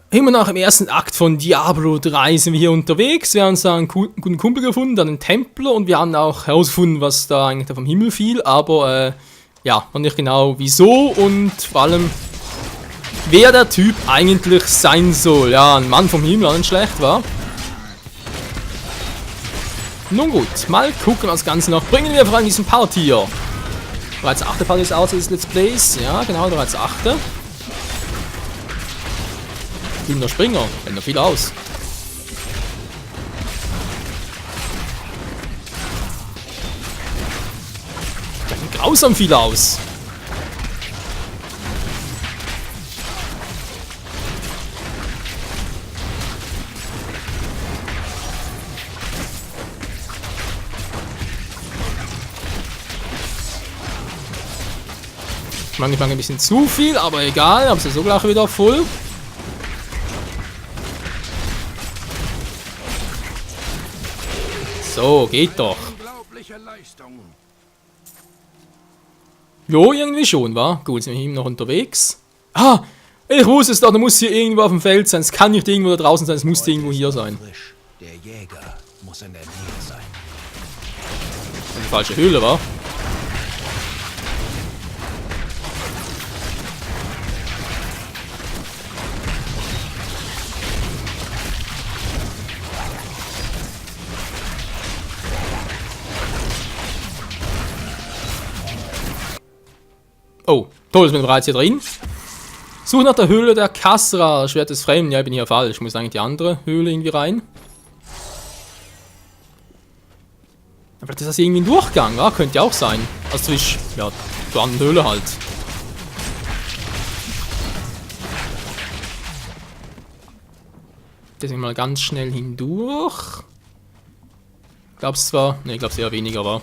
Immer noch im ersten Akt von Diablo 3 sind wir hier unterwegs. Wir haben uns da einen guten Kumpel gefunden, dann einen Templer und wir haben auch herausgefunden, was da eigentlich da vom Himmel fiel. Aber ja, noch nicht genau wieso und vor allem, wer der Typ eigentlich sein soll. Ja, ein Mann vom Himmel, auch nicht schlecht, war. Nun gut, mal gucken, was das Ganze noch bringen wir vor allem diesen Part hier. Bereits 8. Part ist aus des Let's Plays. Ja, genau, bereits 8. Grüner Springer, fällt noch viel aus. Fällt grausam viel aus. Manchmal ein bisschen zu viel, aber egal, hab's ja so gleich wieder voll. So, geht doch. Jo, irgendwie schon, wa? Gut, sind wir hier noch unterwegs. Ah, ich wusste es doch, da muss hier irgendwo auf dem Feld sein. Es kann nicht irgendwo da draußen sein, es muss irgendwo hier sein. Der Jäger muss in der Nähe sein. Die falsche Höhle, wa? Oh, toll, ist mir bereits hier drin. Suche nach der Höhle der Kasra, Schwert des Fremden. Ja, ich bin hier falsch. Ich muss eigentlich die andere Höhle irgendwie rein. Aber das ist irgendwie ein Durchgang, ja? Könnte ja auch sein. Also zwischen, ja, zur anderen Höhle halt. Deswegen mal ganz schnell hindurch. Glaub's zwar, ne, ich glaub's eher weniger, aber.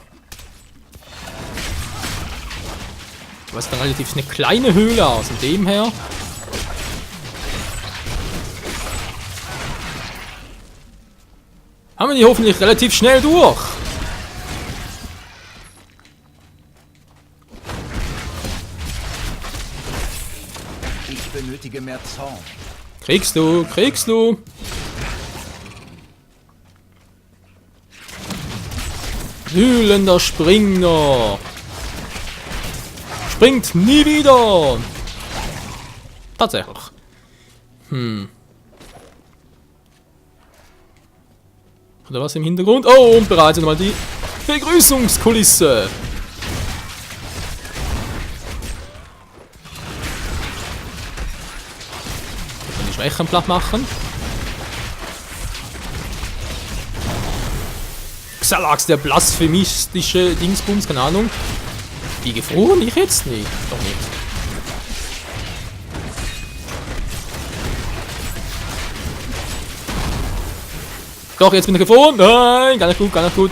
Was dann relativ eine kleine Höhle aus, von dem her. Haben wir die hoffentlich relativ schnell durch. Ich benötige mehr Zorn. Kriegst du, kriegst du. Wühlender Springer. Springt nie wieder! Tatsächlich. Oder was im Hintergrund? Oh, und bereits nochmal die Begrüßungskulisse. Ich kann die Schwächen platt machen. Xalax, der blasphemistische Dingsbums, keine Ahnung. Die gefroren? Ich jetzt nicht. Doch nicht. Doch, jetzt bin ich gefroren. Nein, gar nicht gut, gar nicht gut.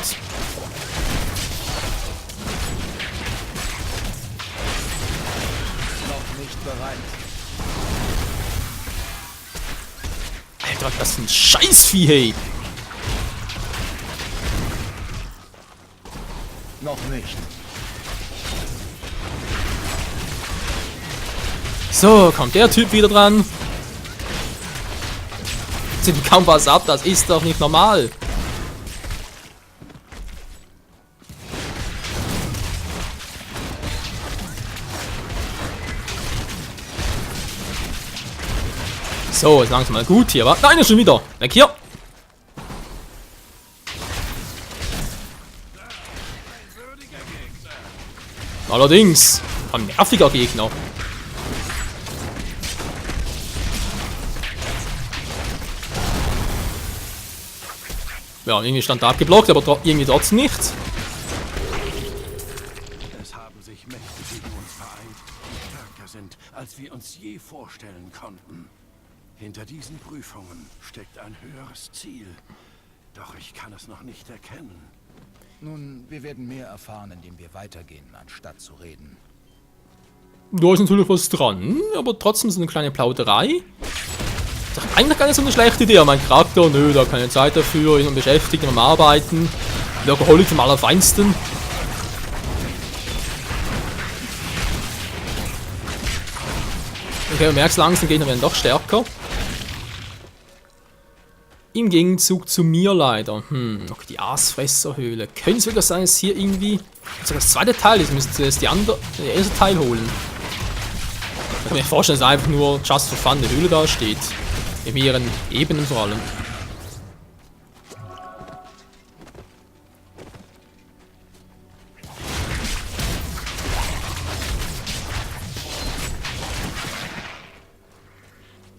Noch nicht bereit. Alter, das ist ein Scheißvieh, hey. Noch nicht. So, kommt der Typ wieder dran. Sind kaum was ab, das ist doch nicht normal. So, ist langsam mal gut hier, wa? Nein, ist schon wieder. Weg hier. Allerdings, ein nerviger Gegner. Ja, irgendwie stand da abgeblockt, aber irgendwie trotzdem nichts. Es haben sich Mächte gegen uns vereint, die stärker sind, als wir uns je vorstellen konnten. Hinter diesen Prüfungen steckt ein höheres Ziel. Doch ich kann es noch nicht erkennen. Nun, wir werden mehr erfahren, indem wir weitergehen, anstatt zu reden. Da ist natürlich was dran, aber trotzdem so eine kleine Plauderei. Das ist eigentlich gar nicht so eine schlechte Idee. Mein Charakter, nö, da keine Zeit dafür, ich bin beschäftigt, am Arbeiten. Workaholic vom Allerfeinsten. Okay, du merkst langsam, Gegner werden doch stärker. Im Gegenzug zu mir leider. Okay, die Aasfresserhöhle. Könnte es wirklich sein, dass hier irgendwie sogar das zweite Teil ist? Müsste es der erste Teil holen. Ich kann mir vorstellen, dass einfach nur just for fun eine Höhle da steht. In mehreren Ebenen vor allem.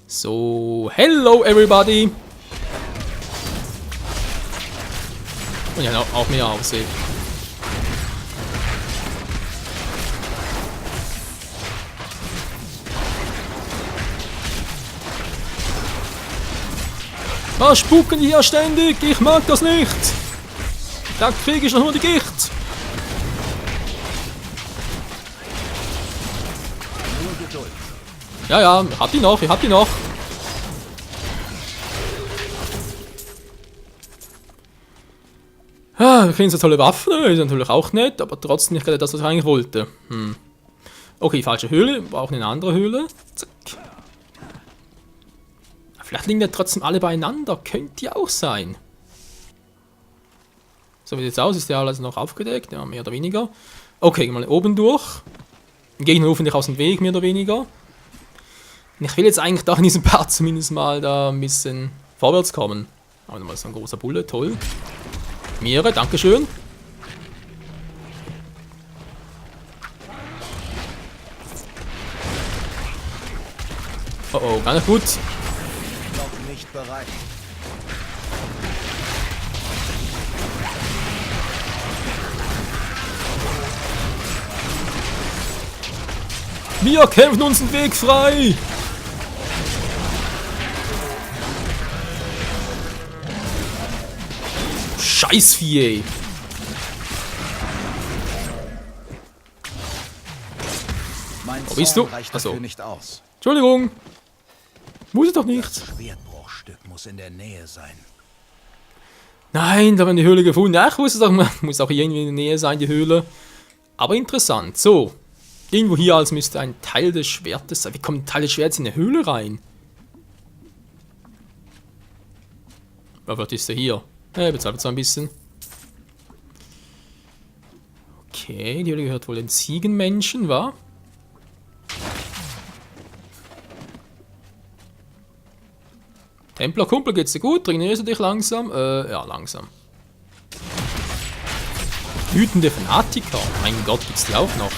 So, hello everybody! Und ja, auch mehr aussehen. Was spucken die hier ständig? Ich mag das nicht! Da kriege ich noch nur die Gicht! Nur Geduld. Ja, ja, ich hab die noch, ich hab die noch. Ah, wir kriegen so tolle Waffen, ist natürlich auch nett, aber trotzdem nicht gerade das, was ich eigentlich wollte. Okay, falsche Höhle, wir brauchen eine andere Höhle. Zack. Vielleicht liegen ja trotzdem alle beieinander, könnte ja auch sein. So wie sieht's aus, ist ja alles noch aufgedeckt, ja, mehr oder weniger. Okay, gehen wir mal oben durch. Den Gegner hoffentlich aus dem Weg, mehr oder weniger. Und ich will jetzt eigentlich da in diesem Part zumindest mal da ein bisschen vorwärts kommen. Aber nochmal so ein großer Bulle, toll. Mehrere, dankeschön. Oh oh, gar nicht gut. Noch nicht bereit. Wir kämpfen uns den Weg frei. Scheißvieh, ey. Mein Wo bist du? Zorn reicht dafür Achso. nicht aus. Entschuldigung. Muss ich doch nicht. Das Schwertbruchstück muss in der Nähe sein. Nein, da haben wir die Höhle gefunden. Ja, ich wusste es auch, muss auch irgendwie in der Nähe sein, die Höhle. Aber interessant. So. Irgendwo hier als müsste ein Teil des Schwertes sein. Wie kommt ein Teil des Schwertes in eine Höhle rein? Was ist der hier? Ja, bezahlt zwar ein bisschen. Okay, die Höhle gehört wohl den Ziegenmenschen, wa? Templerkumpel, geht's dir gut? Trainierst du dich langsam? Ja, langsam. Wütende Fanatiker. Mein Gott, gibt's die auch noch?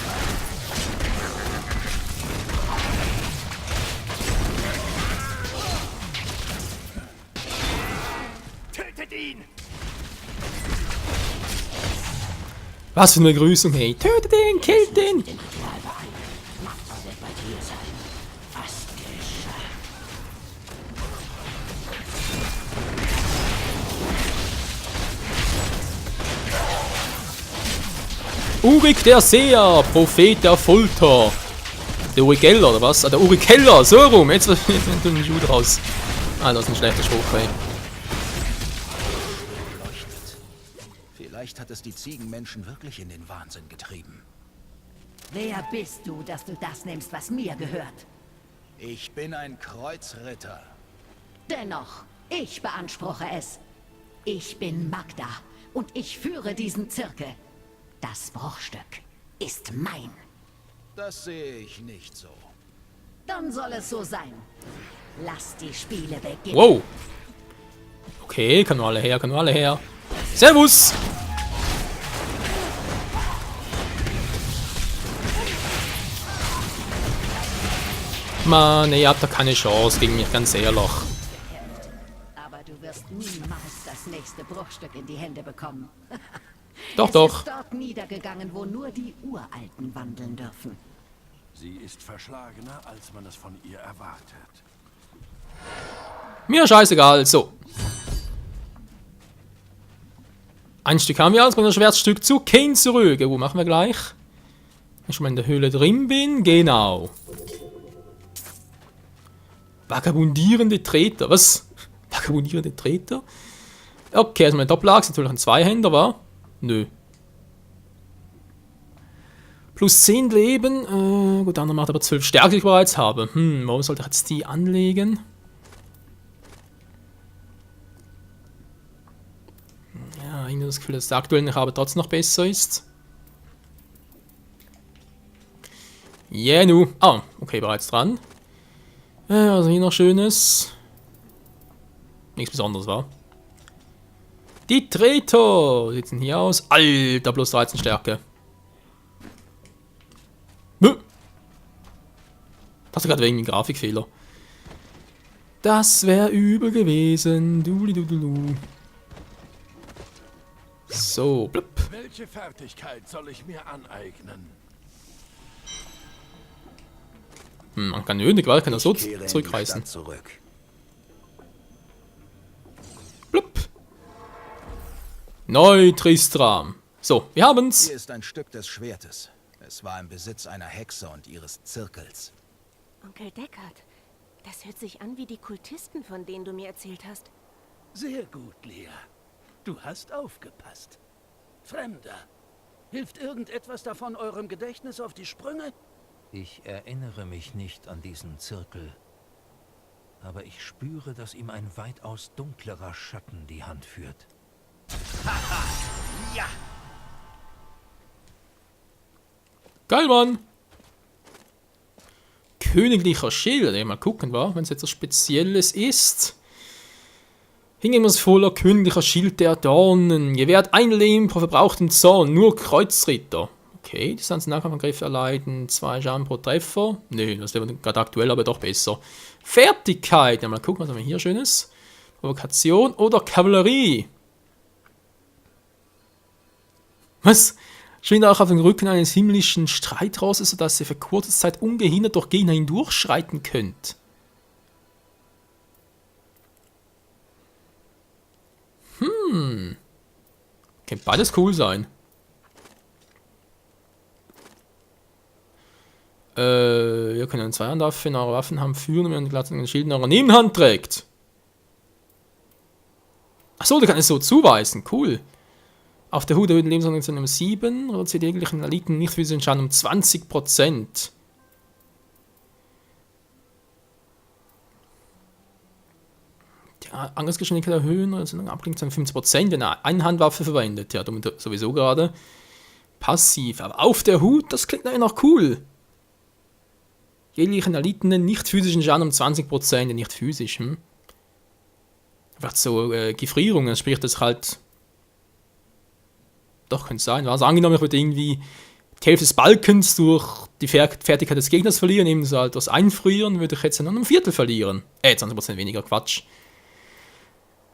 Tötet ihn! Was für eine Begrüßung, hey. Tötet ihn, killt ihn! Urik der Seher, Prophet der Folter. Der Uri Geller, oder was? Ah, der Uri Keller, so rum. Jetzt wird ein Schuh draus. Ah, das ist ein schlechter Spruch, ey. Leuchtet. Vielleicht hat es die Ziegenmenschen wirklich in den Wahnsinn getrieben. Wer bist du, dass du das nimmst, was mir gehört? Ich bin ein Kreuzritter. Dennoch, ich beanspruche es. Ich bin Magda und ich führe diesen Zirkel. Das Bruchstück ist mein. Das sehe ich nicht so. Dann soll es so sein. Lass die Spiele beginnen. Wow. Okay, kann nur alle her, kann nur alle her. Servus! Mann, ihr habt da keine Chance gegen mich, ganz ehrlich. Aber du wirst niemals das nächste Bruchstück in die Hände bekommen. Doch, Es doch. ist dort niedergegangen, wo nur die Uralten wandeln dürfen. Sie ist verschlagener, als man es von ihr erwartet. Mir scheißegal, so. Ein Stück haben wir als das Schwertstück zu Kane zurück. Wo machen wir gleich? Wenn ich schon mal in der Höhle drin bin. Genau. Vagabundierende Treter. Was? Vagabundierende Treter? Okay, also mein Doppelachs natürlich ein Zweihänder, war? Nö. Plus 10 Leben. Gut, der andere macht aber 12 Stärke, die ich bereits habe. Warum sollte ich jetzt die anlegen? irgendwie das Gefühl, dass der aktuelle aber trotzdem noch besser ist. Yeah, nu. Ah, okay, bereits dran. Also hier noch Schönes. Nichts Besonderes, war. Die Treter sitzen hier aus. Alter, plus 13 Stärke. Das ist gerade wegen dem Grafikfehler. Das wäre übel gewesen. Du. So, blub. Welche Fertigkeit soll ich mir aneignen? Man kann nötig, weil kann er so Ich kehre in die zurückreißen. Stadt zurück. Blub. Neu Tristram. So, wir haben's. Hier ist ein Stück des Schwertes. Es war im Besitz einer Hexe und ihres Zirkels. Onkel Deckard, das hört sich an wie die Kultisten, von denen du mir erzählt hast. Sehr gut, Lea. Du hast aufgepasst. Fremder, hilft irgendetwas davon eurem Gedächtnis auf die Sprünge? Ich erinnere mich nicht an diesen Zirkel. Aber ich spüre, dass ihm ein weitaus dunklerer Schatten die Hand führt. Ja! Geil, Mann. Königlicher Schild. Mal gucken, wenn es jetzt was Spezielles ist. Hing irgendwas voller königlicher Schild der Dornen. Gewährt ein Leben pro verbrauchten Zorn. Nur Kreuzritter. Okay, Distanz-Nahkampfangriffe erleiden. 2 Schaden pro Treffer. Nö, das ist gerade aktuell, aber doch besser. Fertigkeit. Mal gucken, was haben wir hier Schönes. Provokation oder Kavallerie. Was? Schwingt auch auf den Rücken eines himmlischen Streitrosses, sodass ihr für kurze Zeit ungehindert durch Gegner hindurchschreiten könnt. Könnte beides cool sein. Ihr könnt eine Zweihandwaffe in eurer Waffenhand führen, wenn ihr einen Schild in eurer Nebenhand trägt. Achso, du kannst es so zuweisen. Cool. Auf der Hut erhöht Lebensverlängerung um 7, reduziert jeglichen Eliten nicht physischen Schaden um 20%. Die Angriffsgeschwindigkeit erhöhen, also abklingt um 50%, wenn er eine Handwaffe verwendet. Ja, damit sowieso gerade. Passiv, aber auf der Hut, das klingt noch cool. Jeglichen Eliten nicht physischen Schaden um 20%, nicht physisch. Einfach so Gefrierungen, sprich das halt. Doch, könnte sein. Also angenommen, ich würde irgendwie die Hälfte des Balkens durch die Fertigkeit des Gegners verlieren, eben so halt das Einfrieren, würde ich jetzt dann um ein Viertel verlieren. 20% weniger, Quatsch.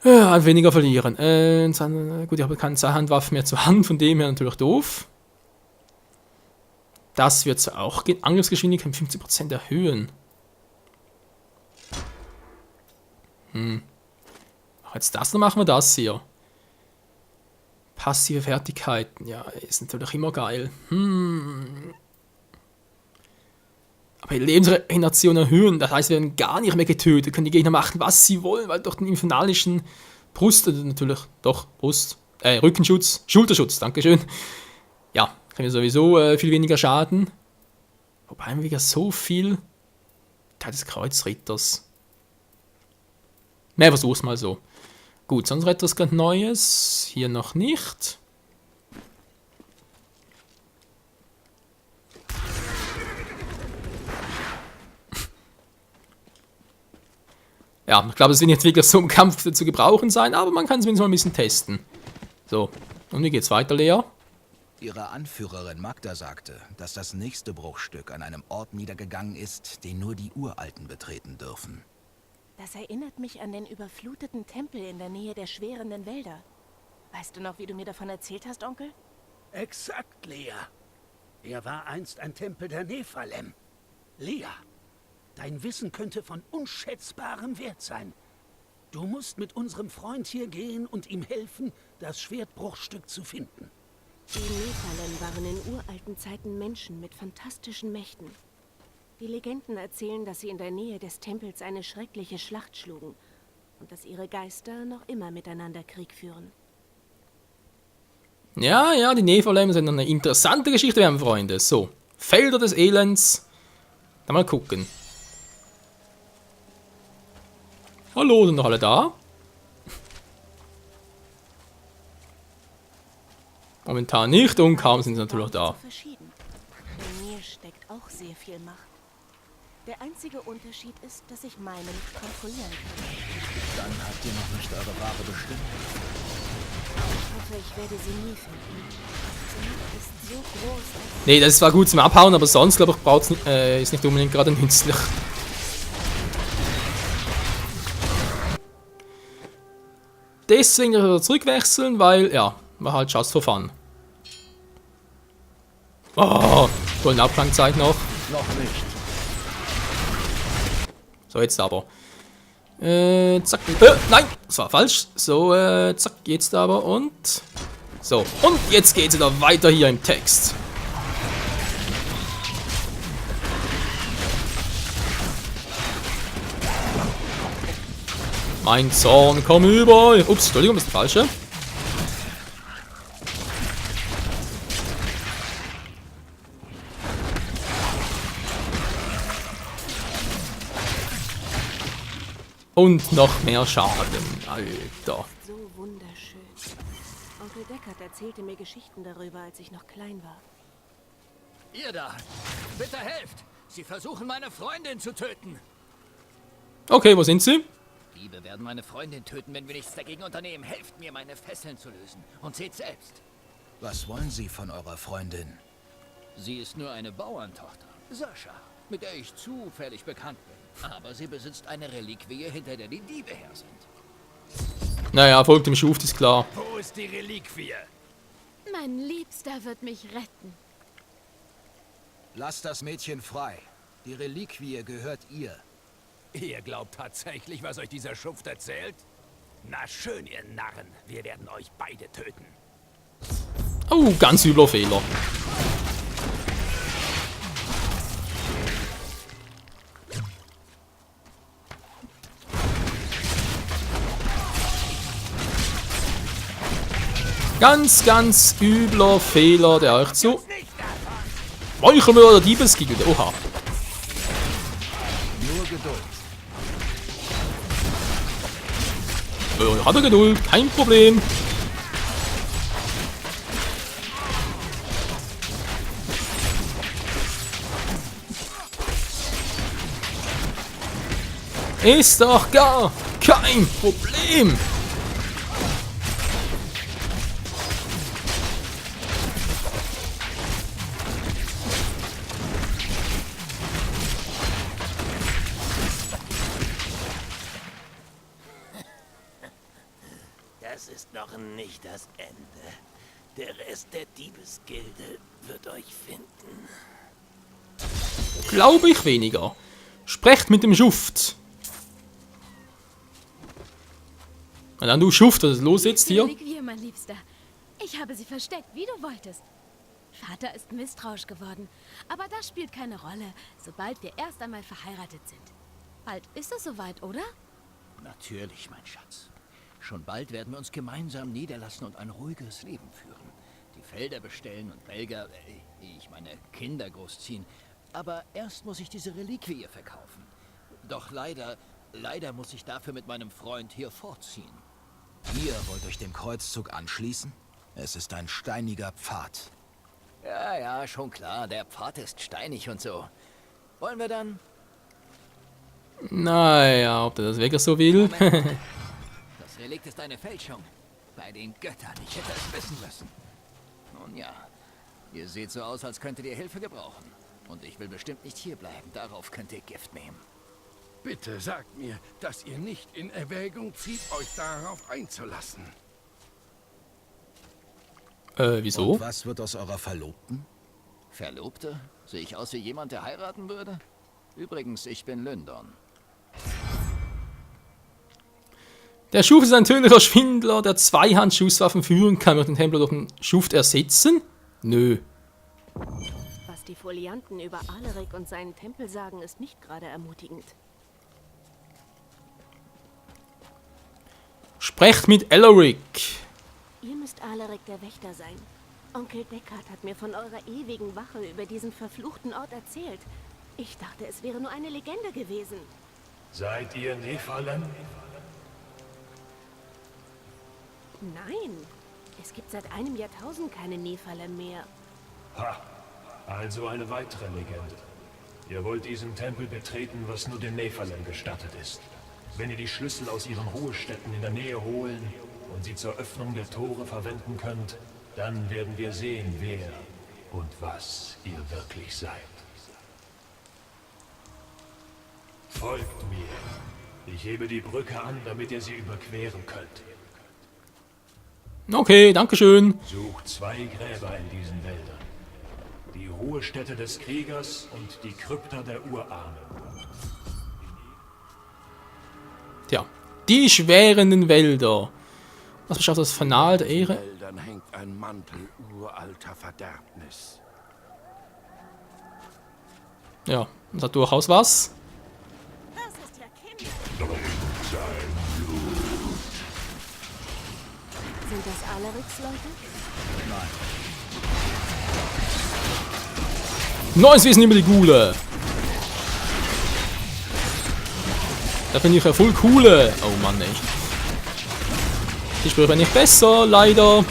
Weniger verlieren. Gut, ich habe keine Zweihandwaffe mehr zur Hand, von dem her natürlich doof. Das wird zwar auch gehen. Angriffsgeschwindigkeit um 50% erhöhen. Jetzt das, dann machen wir das hier. Passive Fertigkeiten, ja, ist natürlich immer geil. Aber die Lebensregeneration erhöhen, das heißt, wir werden gar nicht mehr getötet, können die Gegner machen, was sie wollen, weil durch den infernalischen Rückenschutz, Schulterschutz, dankeschön. Ja, kriegen wir sowieso viel weniger Schaden. Wobei haben wir ja so viel Teil des Kreuzritters. Ne, versuch's mal so. Gut, sonst etwas ganz Neues. Hier noch nicht. Ja, ich glaube, es wird jetzt wirklich so im Kampf zu gebrauchen sein, aber man kann es zumindest mal ein bisschen testen. So, und wie geht's weiter, Lea? Ihre Anführerin Magda sagte, dass das nächste Bruchstück an einem Ort niedergegangen ist, den nur die Uralten betreten dürfen. Das erinnert mich an den überfluteten Tempel in der Nähe der schwerenden Wälder. Weißt du noch, wie du mir davon erzählt hast, Onkel? Exakt, Lea. Er war einst ein Tempel der Nephalem. Lea, dein Wissen könnte von unschätzbarem Wert sein. Du musst mit unserem Freund hier gehen und ihm helfen, das Schwertbruchstück zu finden. Die Nephalem waren in uralten Zeiten Menschen mit fantastischen Mächten. Die Legenden erzählen, dass sie in der Nähe des Tempels eine schreckliche Schlacht schlugen und dass ihre Geister noch immer miteinander Krieg führen. Ja, die Nephalem sind eine interessante Geschichte, wir haben Freunde. So, Felder des Elends. Dann mal gucken. Hallo, sind noch alle da? Momentan nicht und kaum sind sie natürlich da. Verschieden. In mir steckt auch sehr viel Macht. Der einzige Unterschied ist, dass ich meine nicht kontrollieren kann. Dann habt ihr noch nicht eure wahre Bestimmung. Ich hoffe, ich werde sie nie finden. Die Macht ist so groß, dass Nee, das ist zwar gut zum Abhauen, aber sonst, glaube ich, braucht's nicht, ist nicht unbedingt gerade nützlich. Deswegen wieder zurückwechseln, weil, ja, war halt just for fun. Oh, goldene Abklangzeit noch. Noch nicht. So, jetzt aber. Zack. Nein, das war falsch. So, zack, jetzt aber und... So, und jetzt geht's wieder weiter hier im Text. Mein Zorn, komm über. Ups, Entschuldigung, das ist der falsche. Und noch mehr Schaden, Alter. so wunderschön. Onkel Deckard erzählte mir Geschichten darüber, als ich noch klein war. Ihr da! Bitte helft! Sie versuchen, meine Freundin zu töten! Okay, wo sind sie? Diebe werden meine Freundin töten, wenn wir nichts dagegen unternehmen. Helft mir, meine Fesseln zu lösen. Und seht selbst. Was wollen Sie von eurer Freundin? Sie ist nur eine Bauerntochter. Sascha, mit der ich zufällig bekannt bin. Aber sie besitzt eine Reliquie, hinter der die Diebe her sind. Naja, folgt dem Schuft, ist klar. Wo ist die Reliquie? Mein Liebster wird mich retten. Lasst das Mädchen frei. Die Reliquie gehört ihr. Ihr glaubt tatsächlich, was euch dieser Schuft erzählt? Na schön, ihr Narren. Wir werden euch beide töten. Oh, ganz übler Fehler. Ganz übler Fehler, der euch zu Räuchermörder Diebesgilde. Oha. Nur Geduld. Hat er Geduld, kein Problem. Ist doch gar kein Problem. Das ist noch nicht das Ende. Der Rest der Diebesgilde wird euch finden. Glaube ich weniger. Sprecht mit dem Schuft. Na dann, du Schuft, was ist los jetzt hier? Reliquie, mein Liebster. Ich habe sie versteckt, wie du wolltest. Vater ist misstrauisch geworden, aber das spielt keine Rolle, sobald wir erst einmal verheiratet sind. Bald ist es soweit, oder? Natürlich, mein Schatz. Schon bald werden wir uns gemeinsam niederlassen und ein ruhiges Leben führen. Die Felder bestellen und Belger, ich meine Kinder großziehen. Aber erst muss ich diese Reliquie verkaufen. Doch leider muss ich dafür mit meinem Freund hier fortziehen. Ihr wollt euch dem Kreuzzug anschließen? Es ist ein steiniger Pfad. Ja, schon klar. Der Pfad ist steinig und so. Wollen wir dann? Naja, ob der das wirklich so will. Das Relikt ist eine Fälschung. Bei den Göttern. Ich hätte es wissen müssen. Nun ja. Ihr seht so aus, als könntet ihr Hilfe gebrauchen. Und ich will bestimmt nicht hierbleiben. Darauf könnt ihr Gift nehmen. Bitte sagt mir, dass ihr nicht in Erwägung zieht, euch darauf einzulassen. Wieso? Und was wird aus eurer Verlobten? Verlobte? Sehe ich aus wie jemand, der heiraten würde? Übrigens, ich bin Lyndon. Der Schuft ist ein tödlicher Schwindler, der Zweihandschusswaffen führen kann. Wird den Templer durch den Schuft ersetzen? Nö. Was die Folianten über Alaric und seinen Tempel sagen, ist nicht gerade ermutigend. Sprecht mit Alaric. Ihr müsst Alaric der Wächter sein. Onkel Deckard hat mir von eurer ewigen Wache über diesen verfluchten Ort erzählt. Ich dachte, es wäre nur eine Legende gewesen. Seid ihr Nephalem? Nein, Es gibt seit einem Jahrtausend keine Nephalem mehr. Ha, also eine weitere Legende. Ihr wollt diesen Tempel betreten, was nur den Nephalem gestattet ist. Wenn ihr die Schlüssel aus ihren Ruhestätten in der Nähe holen und sie zur Öffnung der Tore verwenden könnt, dann werden wir sehen, wer und was ihr wirklich seid. Folgt mir. Ich hebe die Brücke an, damit ihr sie überqueren könnt. Okay, dankeschön. Sucht 2 Gräber in diesen Wäldern. Die Ruhestätte des Kriegers und die Krypta der Urahnen. Tja, die schwärenden Wälder. Was beschafft das Fanal der Ehre? In den Wäldern hängt ein Mantel uralter Verderbnis. Ja, das hat durchaus was. Das ist ja Kinder. Sind das Alarix-Leute? Neues Wissen über die Ghule. Da bin ich ja voll coole. Oh Mann, ey. Die Sprüche nicht besser, leider.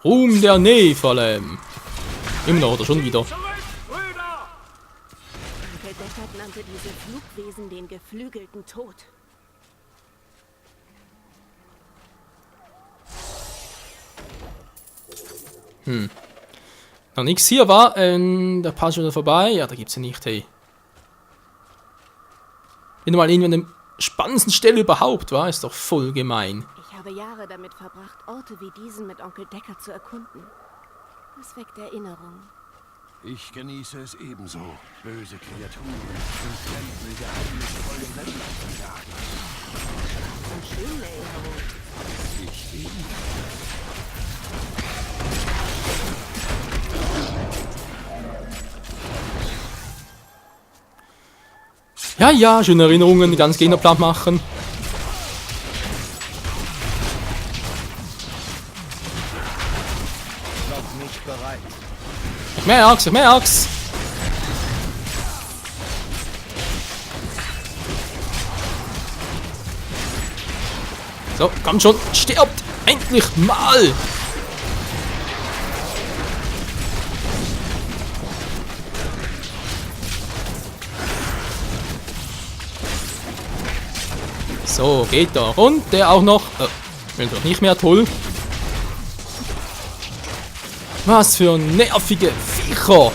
Ruhm der Nephalem. Immer noch oder schon wieder. Onkel Deckard nannte diese Flugwesen den geflügelten Tod. Noch nix hier war, der Pass schon wieder vorbei. Ja, da gibt's ja nicht, hey. Bin mal irgendwie an der spannendsten Stelle überhaupt, war? Ist doch voll gemein. Ich habe Jahre damit verbracht, Orte wie diesen mit Onkel Deckard zu erkunden. Das weckt Erinnerungen. Ich genieße es ebenso, böse Kreaturen und fremde geheimnisvolle Länder zu jagen. Und schöne Erinnerungen. Ich eben. Ja, ja, schöne Erinnerungen, ganz Gegner platt machen. Noch nicht bereit. Ich merk's, ich merk's. So, kommt schon, stirbt endlich mal. So, geht doch. Und der auch noch. Will doch nicht mehr, toll. Was für nervige Viecher.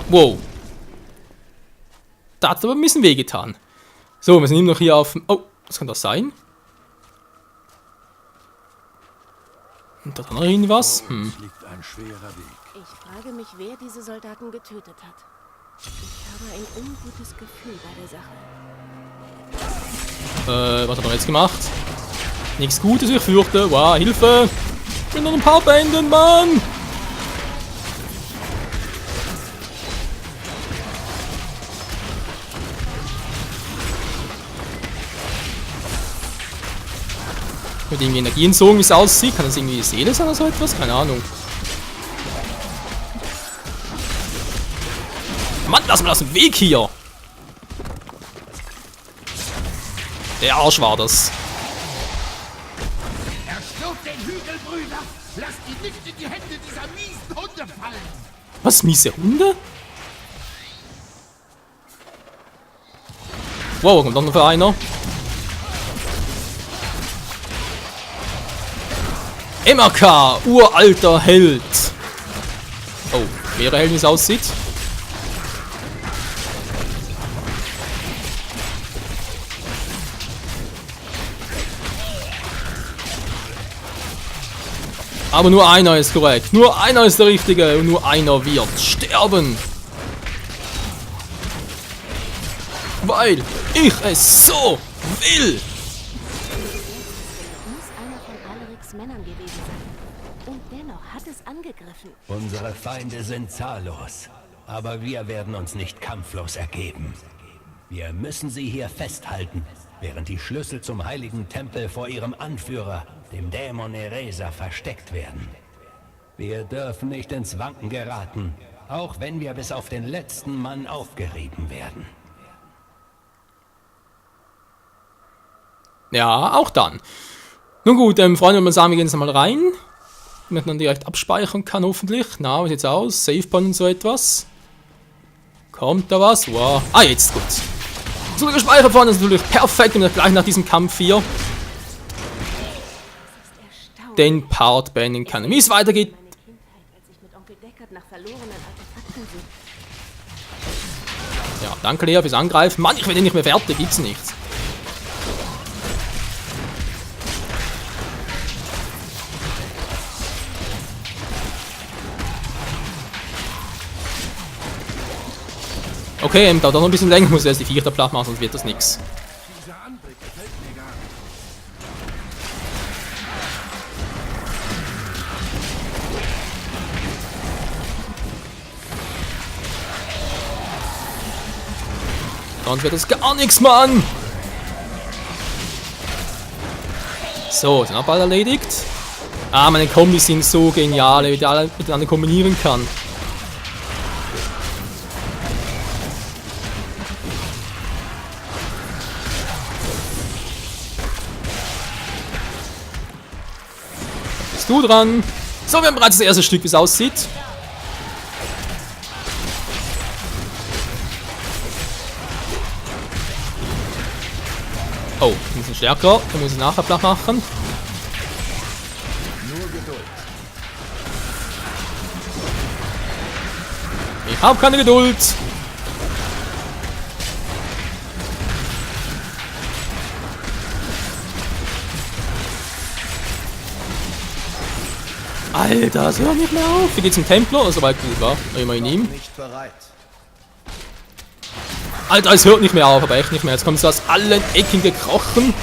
Wow. Da hat aber ein bisschen wehgetan. So, wir sind immer noch hier auf... Oh, was kann das sein? Und da noch irgendwas? Vor uns liegt ein schwerer Weg. Ich frage mich, wer diese Soldaten getötet hat. Ich habe ein ungutes Gefühl bei der Sache. Was hat er jetzt gemacht? Nichts Gutes, ich fürchte. Wow, Hilfe! Ich bin noch ein paar Bänden, Mann! Mit irgendwie Energie entzogen, wie es aussieht. Kann das irgendwie Seele sein oder so etwas? Keine Ahnung. Mann, lass mal aus dem Weg hier! Der Arsch war das. Erschlug den Hügel, Brüder! Lasst ihn nicht in die Hände dieser miesen Hunde fallen! Was, miese Hunde? Wow, kommt noch für einer. MRK, uralter Held. Oh, wäre Held, wie es aussieht. Aber nur einer ist korrekt. Nur einer ist der Richtige und nur einer wird sterben. Weil ich es so will. Muss einer von Alarix Männern gewesen sein. Und dennoch hat es angegriffen. Unsere Feinde sind zahllos, aber wir werden uns nicht kampflos ergeben. Wir müssen sie hier festhalten, während die Schlüssel zum heiligen Tempel vor ihrem Anführer, dem Dämon Ereza, versteckt werden. Wir dürfen nicht ins Wanken geraten, auch wenn wir bis auf den letzten Mann aufgerieben werden. Ja, auch dann. Nun gut, Freunde, wenn wir sagen, wir gehen jetzt mal rein. Damit man direkt abspeichern kann, hoffentlich. Na, wie sieht's aus? Savepoint und so etwas. Kommt da was? Wow. Ah, jetzt, gut. So gespeichert worden, das ist natürlich perfekt, wenn ich gleich nach diesem Kampf hier den Part beenden kann. Wie es weitergeht. Ja, danke Lea fürs Angreifen. Mann, ich werde nicht mehr fertig, gibt's nichts. Okay, dauert noch ein bisschen länger, muss erst die Viecher platt machen, sonst wird das nix. Dieser Anblick gefällt mir gar nicht. Sonst wird das gar nichts, Mann! So, sind auch bald erledigt. Ah, meine Kombis sind so genial, wie ich alle miteinander kombinieren kann. Bist du dran? So, wir haben bereits das erste Stück, wie es aussieht. Oh, ein bisschen stärker. Da muss ich nachher platt machen. Nur Geduld. Ich habe keine Geduld. Alter, das hört nicht mehr auf. Wie geht's im Templer? Das ist soweit gut, wa? Immerhin ihm. Nicht bereit. Alter, es hört nicht mehr auf, aber echt nicht mehr. Jetzt kommt es aus allen Ecken gekrochen.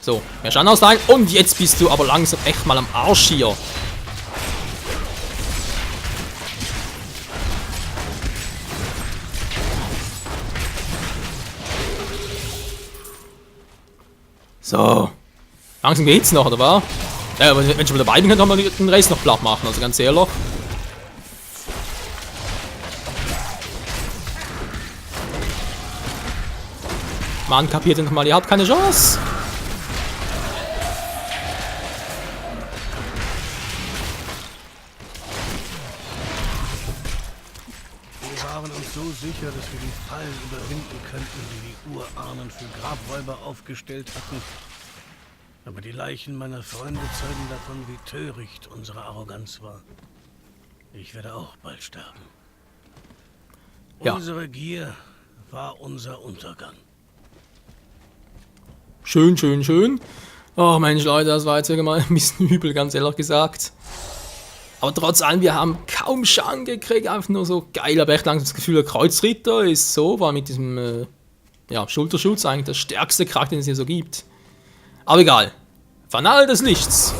So, mehr Schaden austeilen. Und jetzt bist du aber langsam echt mal am Arsch hier. So. Langsam geht's noch, oder was? Ja, aber wenn ich mal dabei bin, kann man den Rest noch platt machen, also ganz ehrlich. Mann, kapiert ihr nochmal, ihr habt keine Chance. Wir waren uns so sicher, dass wir die Fallen überwinden könnten, die die Urahnen für Grabräuber aufgestellt hatten. Aber die Leichen meiner Freunde zeugen davon, wie töricht unsere Arroganz war. Ich werde auch bald sterben. Ja. Unsere Gier war unser Untergang. Schön, schön, schön. Oh Mensch, Leute, das war jetzt mal ein bisschen übel, ganz ehrlich gesagt. Aber trotz allem, wir haben kaum Schaden gekriegt, einfach nur so geil. Aber echt langsam das Gefühl, der Kreuzritter ist so, war mit diesem ja, Schulterschutz eigentlich der stärkste Charakter, den es hier so gibt. Aber egal. Fanal des Lichts.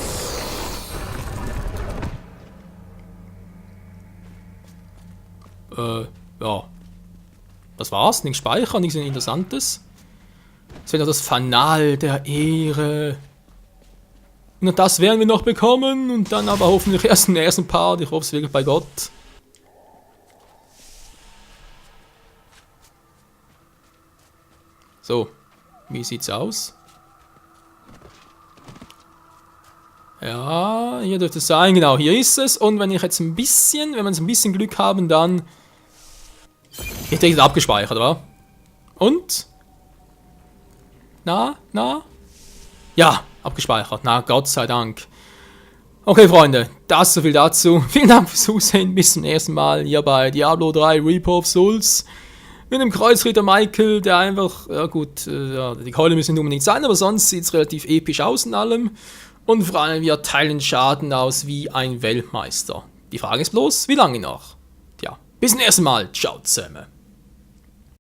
Ja. Das war's. Nichts speichern, nichts Interessantes. Jetzt wird noch das Fanal der Ehre. Und das werden wir noch bekommen. Und dann aber hoffentlich erst im ersten Part. Ich hoffe es wirklich bei Gott. So. Wie sieht's aus? Ja, hier dürfte es sein, genau, hier ist es. Und wenn ich jetzt ein bisschen, wenn wir jetzt ein bisschen Glück haben, dann wird direkt abgespeichert, oder? Und? Na? Ja, abgespeichert. Na, Gott sei Dank. Okay, Freunde, das so viel dazu. Vielen Dank fürs Zusehen. Bis zum nächsten Mal hier bei Diablo 3 Reaper of Souls. Mit dem Kreuzritter Michael, der einfach, ja gut, ja, die Keule müssen nicht unbedingt sein, aber sonst sieht es relativ episch aus in allem. Und vor allem, wir teilen Schaden aus wie ein Weltmeister. Die Frage ist bloß, wie lange noch? Tja, bis zum nächsten Mal. Ciao zusammen.